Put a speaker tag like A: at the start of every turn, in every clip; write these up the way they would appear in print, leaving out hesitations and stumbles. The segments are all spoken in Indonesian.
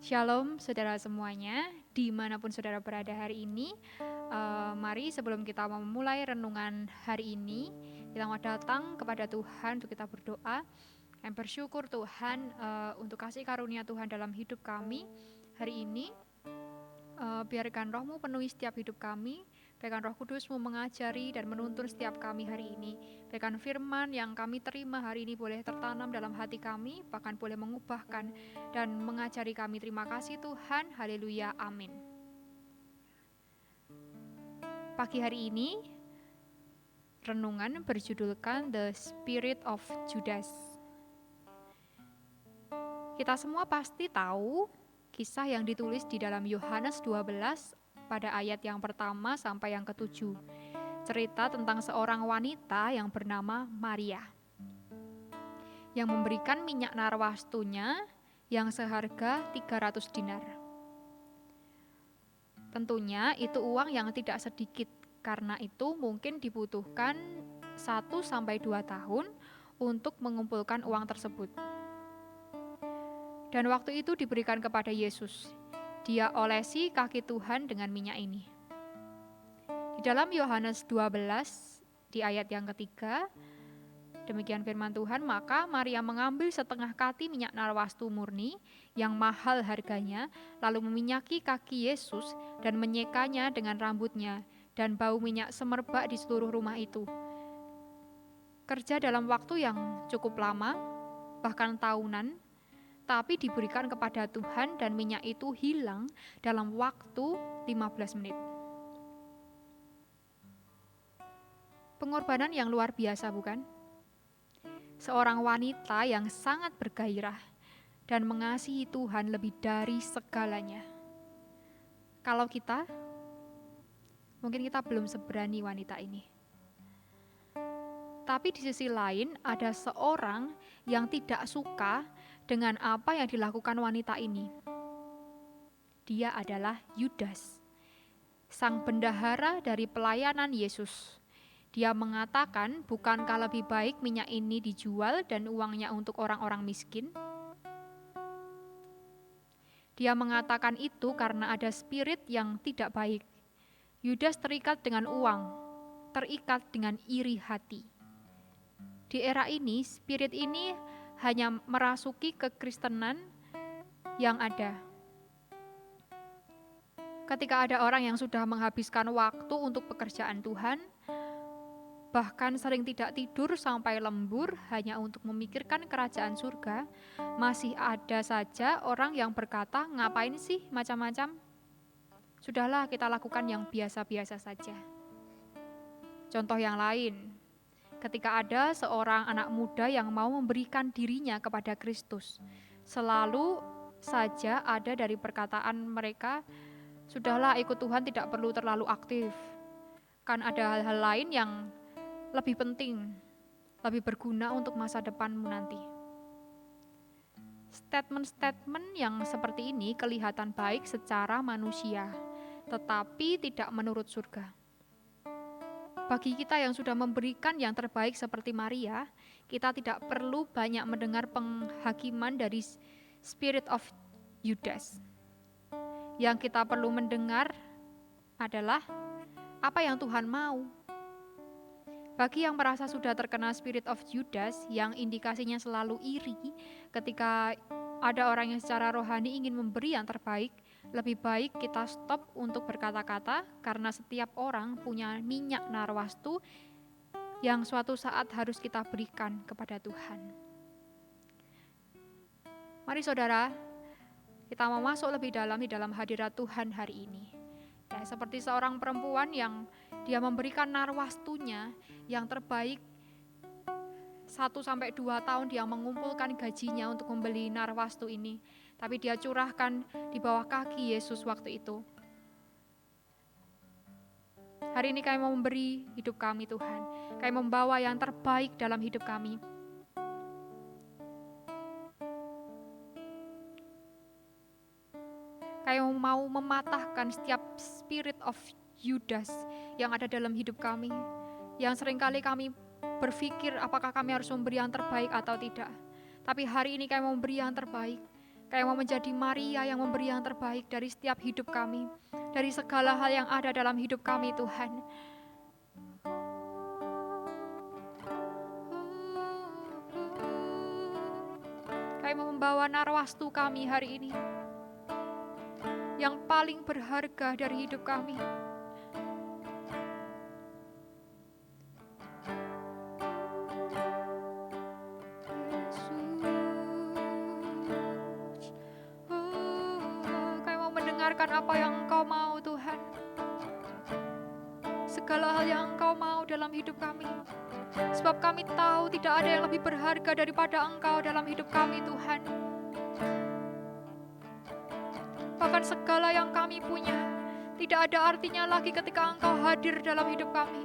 A: Shalom saudara semuanya, dimanapun saudara berada hari ini. Mari sebelum kita memulai renungan hari ini, kita mau datang kepada Tuhan untuk kita berdoa. Kami bersyukur Tuhan untuk kasih karunia Tuhan dalam hidup kami hari ini. Biarkan Roh-Mu penuhi setiap hidup kami. Biarkan Roh Kudus-Mu mengajari dan menuntun setiap kami hari ini. Biarkan firman yang kami terima hari ini boleh tertanam dalam hati kami, bahkan boleh mengubahkan dan mengajari kami. Terima kasih Tuhan. Haleluya. Amin. Pagi hari ini, renungan berjudulkan The Spirit of Judas. Kita semua pasti tahu kisah yang ditulis di dalam Yohanes 12 pada ayat yang pertama sampai yang ke-7. Cerita tentang seorang wanita yang bernama Maria yang memberikan minyak narwastunya yang seharga 300 dinar. Tentunya itu uang yang tidak sedikit, karena itu mungkin dibutuhkan 1-2 tahun untuk mengumpulkan uang tersebut. Dan waktu itu diberikan kepada Yesus. Dia olesi kaki Tuhan dengan minyak ini. Di dalam Yohanes 12 di ayat yang ketiga, demikian firman Tuhan, maka Maria mengambil setengah kati minyak narwastu murni yang mahal harganya, lalu meminyaki kaki Yesus dan menyekanya dengan rambutnya, dan bau minyak semerbak di seluruh rumah itu. Kerja dalam waktu yang cukup lama, bahkan tahunan, tapi diberikan kepada Tuhan dan minyak itu hilang dalam waktu 15 menit. Pengorbanan yang luar biasa, bukan? Seorang wanita yang sangat bergairah dan mengasihi Tuhan lebih dari segalanya. Kalau kita, mungkin kita belum seberani wanita ini. Tapi di sisi lain ada seorang yang tidak suka dengan apa yang dilakukan wanita ini. Dia adalah Yudas, sang bendahara dari pelayanan Yesus. Dia mengatakan, bukankah lebih baik minyak ini dijual dan uangnya untuk orang-orang miskin? Dia mengatakan itu karena ada spirit yang tidak baik. Yudas terikat dengan uang, terikat dengan iri hati. Di era ini, spirit ini hanya merasuki kekristenan yang ada. Ketika ada orang yang sudah menghabiskan waktu untuk pekerjaan Tuhan, bahkan sering tidak tidur sampai lembur hanya untuk memikirkan kerajaan surga, masih ada saja orang yang berkata, ngapain sih macam-macam? Sudahlah, kita lakukan yang biasa-biasa saja. Contoh yang lain, ketika ada seorang anak muda yang mau memberikan dirinya kepada Kristus, selalu saja ada dari perkataan mereka, sudahlah ikut Tuhan tidak perlu terlalu aktif. Kan ada hal-hal lain yang lebih penting, lebih berguna untuk masa depanmu nanti. Statement-statement yang seperti ini kelihatan baik secara manusia, tetapi tidak menurut surga. Bagi kita yang sudah memberikan yang terbaik seperti Maria, kita tidak perlu banyak mendengar penghakiman dari spirit of Judas. Yang kita perlu mendengar adalah apa yang Tuhan mau. Bagi yang merasa sudah terkena spirit of Judas, yang indikasinya selalu iri, ketika ada orang yang secara rohani ingin memberi yang terbaik, lebih baik kita stop untuk berkata-kata, karena setiap orang punya minyak narwastu yang suatu saat harus kita berikan kepada Tuhan. Mari saudara, kita mau masuk lebih dalam di dalam hadirat Tuhan hari ini. Ya, seperti seorang perempuan yang dia memberikan narwastunya yang terbaik, 1-2 tahun dia mengumpulkan gajinya untuk membeli narwastu ini, tapi dia curahkan di bawah kaki Yesus waktu itu. Hari ini kami mau memberi hidup kami Tuhan, kami membawa yang terbaik dalam hidup kami. Kami mau mematahkan setiap spirit of Judas yang ada dalam hidup kami, yang seringkali kami berpikir apakah kami harus memberi yang terbaik atau tidak. Tapi hari ini kami memberi yang terbaik. Kami mau menjadi Maria yang memberi yang terbaik dari setiap hidup kami, dari segala hal yang ada dalam hidup kami, Tuhan. Kami mau membawa narwastu kami hari ini, yang paling berharga dari hidup kami. Apa yang Engkau mau, Tuhan, segala hal yang Engkau mau dalam hidup kami, sebab kami tahu tidak ada yang lebih berharga daripada Engkau dalam hidup kami, Tuhan. Bahkan segala yang kami punya tidak ada artinya lagi ketika Engkau hadir dalam hidup kami.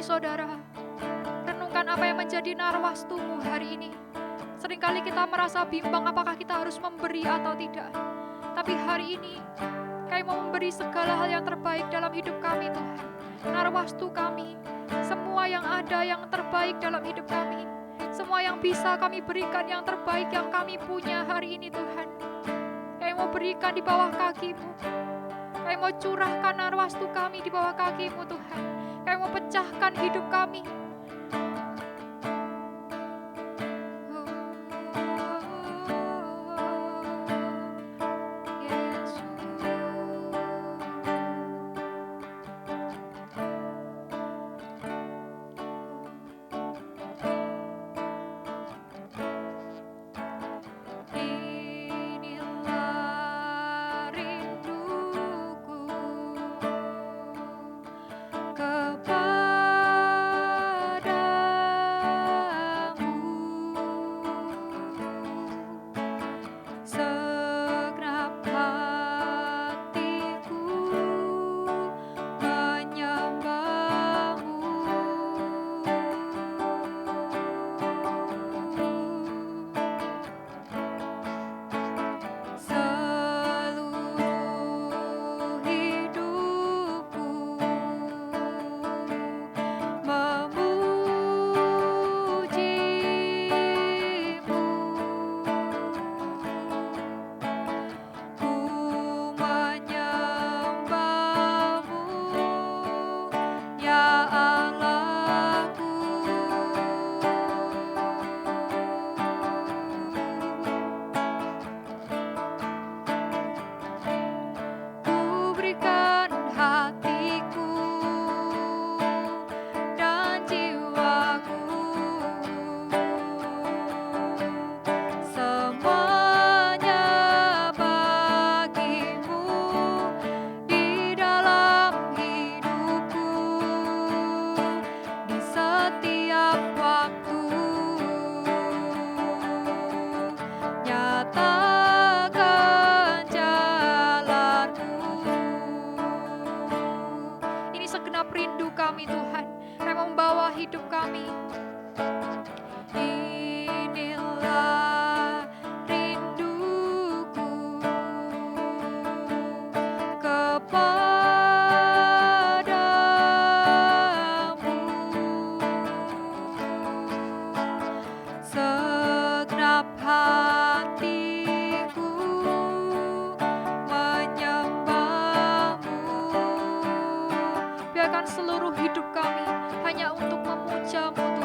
A: Saudara, renungkan apa yang menjadi narwastumu hari ini. Seringkali kita merasa bimbang apakah kita harus memberi atau tidak. Tapi hari ini, kami mau memberi segala hal yang terbaik dalam hidup kami, Tuhan. Narwastu kami, semua yang ada yang terbaik dalam hidup kami. Semua yang bisa kami berikan yang terbaik yang kami punya hari ini, Tuhan. Kami mau berikan di bawah kaki-Mu. Kami mau curahkan narwastu kami di bawah kaki-Mu, Tuhan. Kami mau pecahkan hidup kami. Seluruh hidup kami hanya untuk memuja-Mu,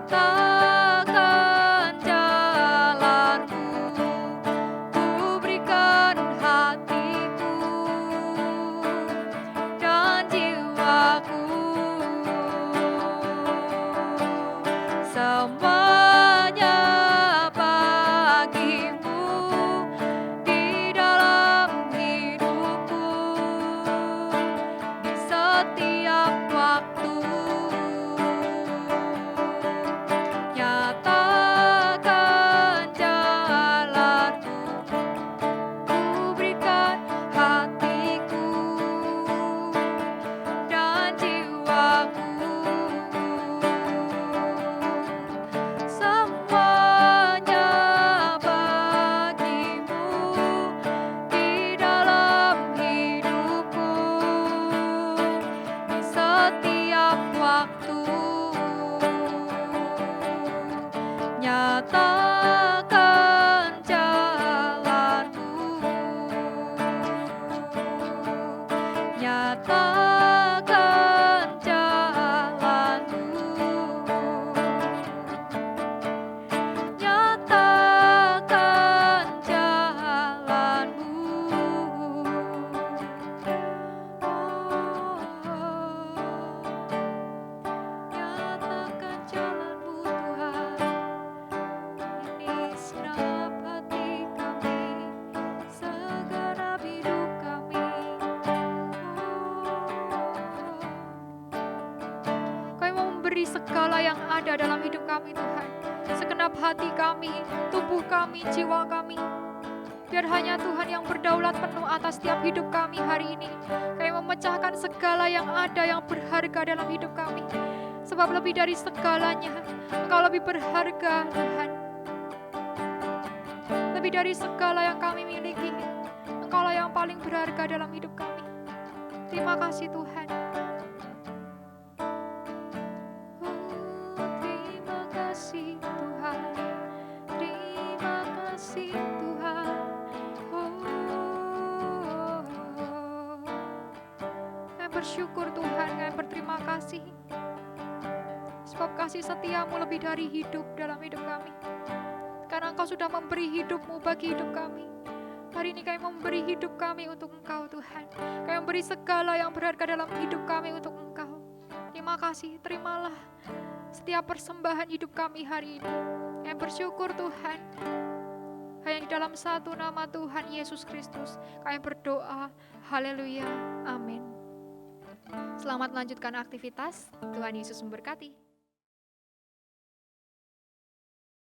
A: Nyatakan jalanmu, ku berikan hatiku dan jiwaku. Semuanya bagimu di dalam hidupku, di setiap waktu. Nyatakan jalanmu, ku berikan hatiku dan jiwaku. Semuanya bagimu di dalam hidupku, di setiap waktu. Nyatakan jalanmu, nyatakan jalanmu, nyatakan jalanmu. Nyatakan jalanmu Tuhan, ini segenap hati kami, segenap hidup kami. Kami mau memberi segala yang ada dalam hidup kami Tuhan, segenap hati kami, tubuh kami, jiwa kami. Biar hanya Tuhan yang berdaulat penuh atas setiap hidup kami hari ini. Kami memecahkan segala yang ada yang berharga dalam hidup kami. Sebab lebih dari segalanya, Engkau lebih berharga Tuhan. Lebih dari segala yang kami miliki, Engkaulah yang paling berharga dalam hidup kami. Terima kasih Tuhan. Terima kasih Tuhan. Terima kasih Tuhan. Kami bersyukur Tuhan, kami berterima kasih. Sebab kasih setiamu lebih dari hidup dalam hidup kami. Karena Engkau sudah memberi hidupmu bagi hidup kami. Hari ini kami memberi hidup kami untuk Engkau Tuhan. Kami memberi segala yang berharga dalam hidup kami untuk Engkau. Terima kasih, terimalah setiap persembahan hidup kami hari ini. Kami bersyukur Tuhan. Hanya di dalam satu nama Tuhan Yesus Kristus kami berdoa. Haleluya, amin. Selamat melanjutkan aktivitas. Tuhan Yesus memberkati.